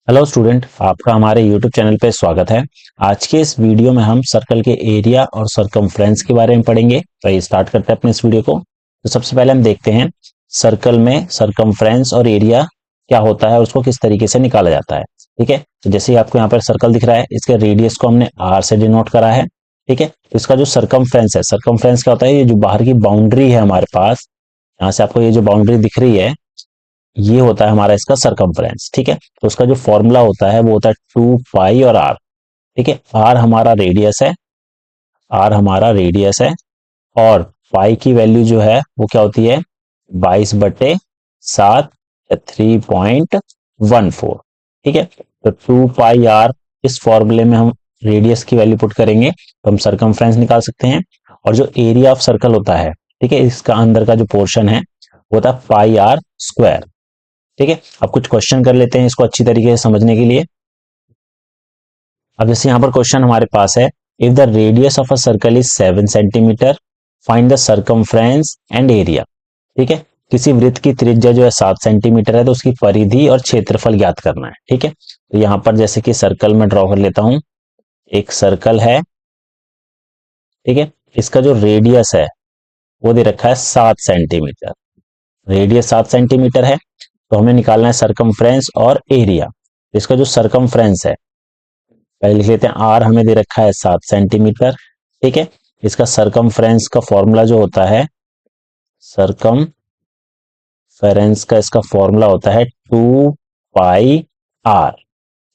Hello student, आपका हमारे YouTube channel पे स्वागत है। आज के इस वीडियो में हम सर्कल के एरिया और सरकमफ्रेंस के बारे में पढ़ेंगे। तो ये स्टार्ट करते हैं अपने इस वीडियो को। तो सबसे पहले हम देखते हैं सर्कल में सरकमफ्रेंस और एरिया क्या होता है और उसको किस तरीके से निकाला जाता है। ठीक है, तो जैसे ही आपको यहाँ पर सर्कल दिख रहा है, इसके रेडियस को हमने आर से डिनोट करा है। ठीक है, तो इसका जो सरकमफ्रेंस है, सरकमफ्रेंस क्या होता है, ये जो बाहर की बाउंड्री है हमारे पास, यहाँ से आपको ये जो बाउंड्री दिख रही है, ये होता है हमारा इसका सरकमफ्रेंस। ठीक है, तो उसका जो फॉर्मूला होता है वो होता है 2 पाई और आर। ठीक है, आर हमारा रेडियस है, आर हमारा रेडियस है और पाई की वैल्यू जो है वो क्या होती है, 22/7 या 3.14। ठीक है, तो 2 पाई आर, इस फॉर्मूले में हम रेडियस की वैल्यू पुट करेंगे तो हम सरकमफ्रेंस निकाल सकते हैं। और जो एरिया ऑफ सर्कल होता है, ठीक है, इसका अंदर का जो पोर्शन है वो होता है पाई r²। ठीक है, अब कुछ क्वेश्चन कर लेते हैं इसको अच्छी तरीके से समझने के लिए। अब जैसे यहाँ पर क्वेश्चन हमारे पास है, if the radius of a circle is 7 centimetre, find the circumference and area. ठीक है, किसी वृत्त की त्रिज्या जो है 7 सेंटीमीटर है, तो उसकी परिधि और क्षेत्रफल ज्ञात करना है। ठीक है, तो यहाँ पर जैसे कि सर्कल में ड्रॉ कर लेता हूं, एक सर्कल है। ठीक है, इसका जो रेडियस है वो दे रखा है 7 सेंटीमीटर, रेडियस 7 सेंटीमीटर है। तो हमें निकालना है सरकमफ्रेंस और एरिया। इसका जो सरकमफ्रेंस है, पहले लिख लेते हैं, आर हमें दे रखा है 7 सेंटीमीटर। ठीक है, इसका सरकमफ्रेंस का फॉर्मूला जो होता है, सरकमफ्रेंस का इसका फॉर्मूला होता है 2 पाई आर।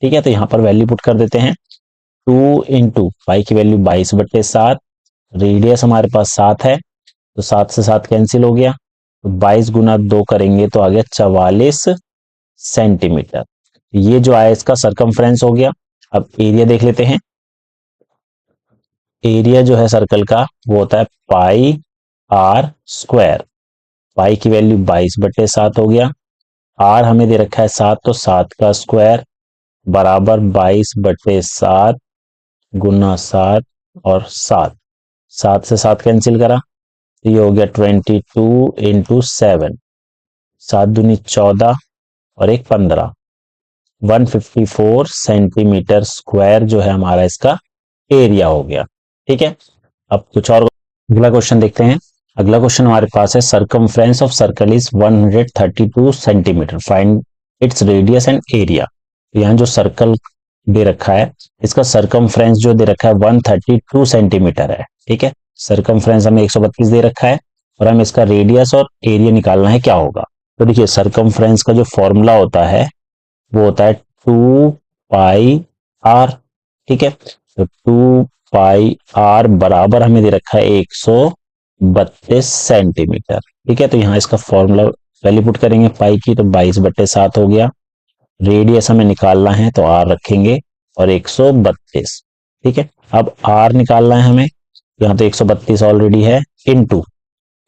ठीक है, तो यहां पर वैल्यू पुट कर देते हैं, 2 इंटू पाई की वैल्यू 22/7, रेडियस हमारे पास 7 है तो 7 से 7 कैंसिल हो गया, तो 22 गुना 2 करेंगे तो आ गया 44 सेंटीमीटर। ये जो आया इसका सरकमफ्रेंस हो गया। अब एरिया देख लेते हैं। एरिया जो है सर्कल का वो होता है पाई r²। पाई की वैल्यू 22/7 हो गया, आर हमें दे रखा है 7, तो 7 का स्क्वायर बराबर 22/7 गुना 7 और 7, 7 से 7 कैंसिल करा तो ये हो गया 22 इंटू 7, 7 दूनी 14 और एक 15, 154 सेंटीमीटर स्क्वायर जो है हमारा इसका एरिया हो गया। ठीक है, अब कुछ और अगला क्वेश्चन देखते हैं। अगला क्वेश्चन हमारे पास है, circumference of circle is 132 centimetre, find its radius and area. यहाँ जो सर्कल दे रखा है, इसका सरकमफ्रेंस जो दे रखा है 132 सेंटीमीटर है। ठीक है, सरकमफ्रेंस हमें 132 दे रखा है और हम इसका रेडियस और एरिया निकालना है, क्या होगा। तो देखिए, सरकमफ्रेंस का जो फॉर्मूला होता है वो होता है 2 पाई आर। ठीक है, तो 2 पाई आर बराबर हमें दे रखा है 132 सेंटीमीटर। ठीक है, तो यहाँ इसका फॉर्मूला वैल्यू पुट करेंगे, पाई की तो 22/7 हो गया, रेडियस हमें निकालना है तो आर रखेंगे और 132। ठीक है, अब आर निकालना है हमें, यहाँ तो 132 ऑलरेडी है, इनटू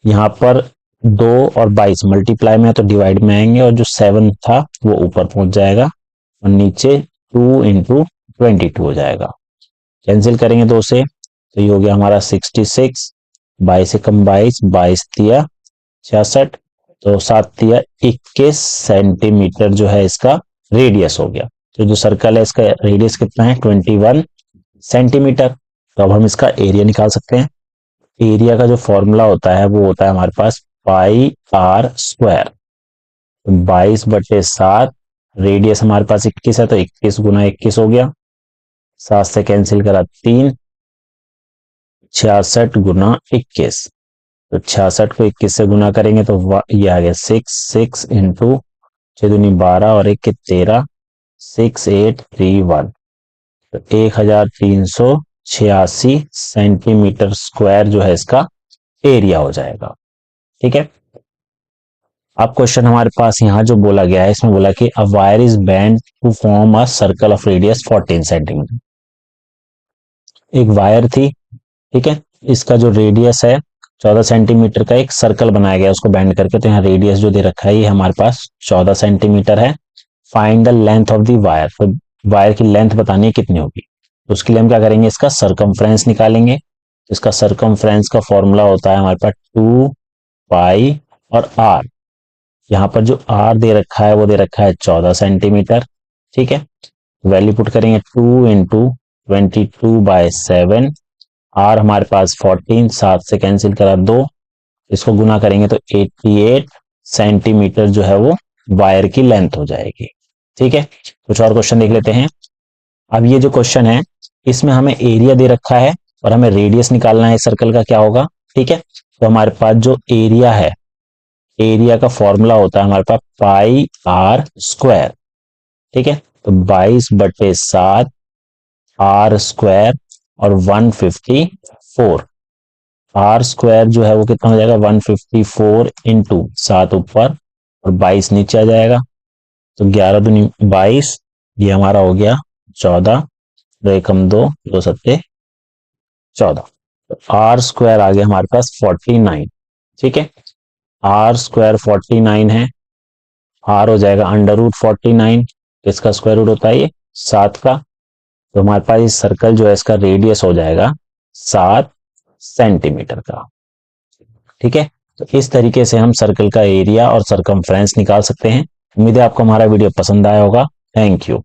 यहाँ पर 2 और 22 मल्टीप्लाई में है तो डिवाइड में आएंगे, और जो 7 था वो ऊपर पहुंच जाएगा और नीचे 2 इंटू 22 हो जाएगा। कैंसिल करेंगे 2 से तो ये हो गया हमारा 66, 22 से कम 22, 22 तिया 66, तो 7 तिया 21 सेंटीमीटर जो है इसका रेडियस हो गया। तो जो सर्कल है इसका रेडियस कितना है, 21 सेंटीमीटर। तो अब हम इसका एरिया निकाल सकते हैं। एरिया का जो फॉर्मूला होता है वो होता है हमारे पास पाई r², 22/7, रेडियस हमारे पास 21 है तो 21 गुना 21 हो गया, 7 से कैंसिल करा 3, 66 गुना 21, तो 66 को 21 से गुना करेंगे तो ये आ गया 6 इंटू 6 दूनी 12 और 1 के 13, 6831, तो 1386 सेंटीमीटर स्क्वायर जो है इसका एरिया हो जाएगा। ठीक है, अब क्वेश्चन हमारे पास यहाँ जो बोला गया है, इसमें बोला कि a wire is bend to form a circle of radius 14 centimetre. एक वायर थी, ठीक है, इसका जो रेडियस है 14 सेंटीमीटर का एक सर्कल बनाया गया उसको बेंड करके, तो यहाँ रेडियस जो दे रखा है ये हमारे पास 14 सेंटीमीटर है। Find the length of the wire, तो वायर की लेंथ बतानी है कितनी होगी। तो उसके लिए हम क्या करेंगे, इसका सरकमफ्रेंस निकालेंगे। इसका सरकमफ्रेंस का फॉर्मूला होता है हमारे पास 2 पाई और आर। यहाँ पर जो आर दे रखा है वो दे रखा है 14 सेंटीमीटर। ठीक है, वैल्यू पुट करेंगे 2 इंटू 22/7, आर हमारे पास 14, 7 से कैंसिल करा 2, इसको गुना करेंगे तो 88 सेंटीमीटर जो है वो वायर की लेंथ हो जाएगी। ठीक है, कुछ और क्वेश्चन देख लेते हैं। अब ये जो क्वेश्चन है इसमें हमें एरिया दे रखा है और हमें रेडियस निकालना है सर्कल का, क्या होगा। ठीक है, तो हमारे पास जो एरिया है, एरिया का फॉर्मूला होता है हमारे पास पाई आर स्क्वायर। ठीक है, तो 22/7 आर स्क्वायर और 154, आर स्क्वायर जो है वो कितना हो जाएगा 154 इंटू 7 ऊपर और 22 नीचे आ जाएगा, तो 11 दूनी 22, ये हमारा हो गया 14, 2 एकम 2, 2 सत्ते 14, तो आर स्क्वायर आ गया हमारे पास 49। ठीक है, आर स्क्वायर 49 है, आर हो जाएगा √49, इसका स्क्वायर रूट होता है ये 7 का, तो हमारे पास इस सर्कल जो है इसका रेडियस हो जाएगा 7 सेंटीमीटर का। ठीक है, तो इस तरीके से हम सर्कल का एरिया और सरकमफ्रेंस निकाल सकते हैं। उम्मीद है आपको हमारा वीडियो पसंद आया होगा। Thank you.